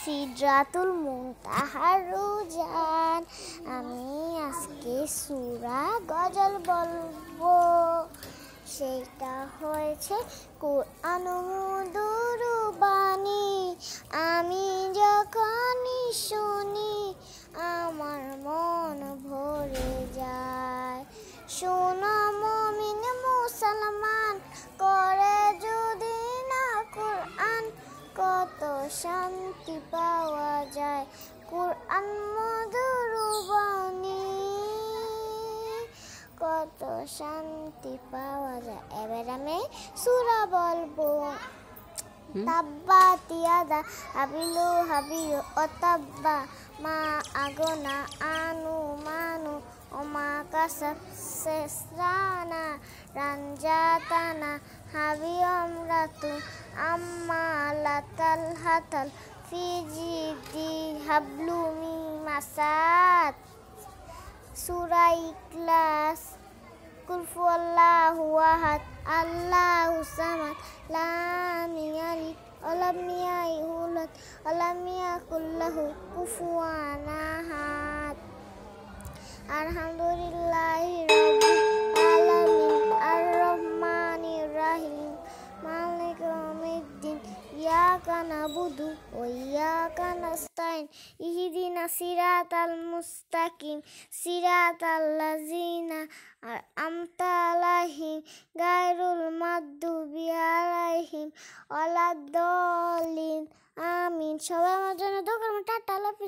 সিদরাতুল মুনতাহার রুজান। আমি আজকে সূরা গজল বলবো, সেটা হয়েছে কুরআন মধুর বাণী। আমি যখনই শুনি আমার মন ভরে যায়। শোনো মুমিন মুসলমান, করে যদি না কুরআন, কত শান্তি পাওয়া যায়। কুরআন মধুর বাণী, কত শান্তি পাওয়া যায়। এবার আমি সূরা বলবো। তাব্বাত ইয়াদা আবিলু হাবিলু ওতাব্বা মা আগনা আনু মানু ওমা কাসাব সেসরানা রানজাতানা হাবিয়মরাতু আম্মা লাতাল হাতাল ফি জিদি হাবলু মি মাসাদ। সূরা ইখলাস। কুল হুয়াল্লাহু আহাদ আল্লাহুস সামাদ লাম ইয়ালিদ ওয়ালাম ইউলাদ ওয়ালাম ইয়াকুল লাহু কুফুয়ান আহাদ। আলহামদুলিল্লাহি রাব্বিল আলামিন আর রহমানির রহিম মালিকি ইয়াউমিদ্দিন ইয়াকা না'বুদু ওয়া ইয়াকা নাস্তাইন ইহদিনাস সিরাতাল মুস্তাকিম সিরাতাল লাযিনা আন'আমতা আলাইহিম গায়রুল মাগদুবি আলাইহিম ওয়ালাদ-দাল্লিন। আমিন। সবাই আমার জন্য দোয়া করবেন। টাটা, আল্লাহ হাফেজ।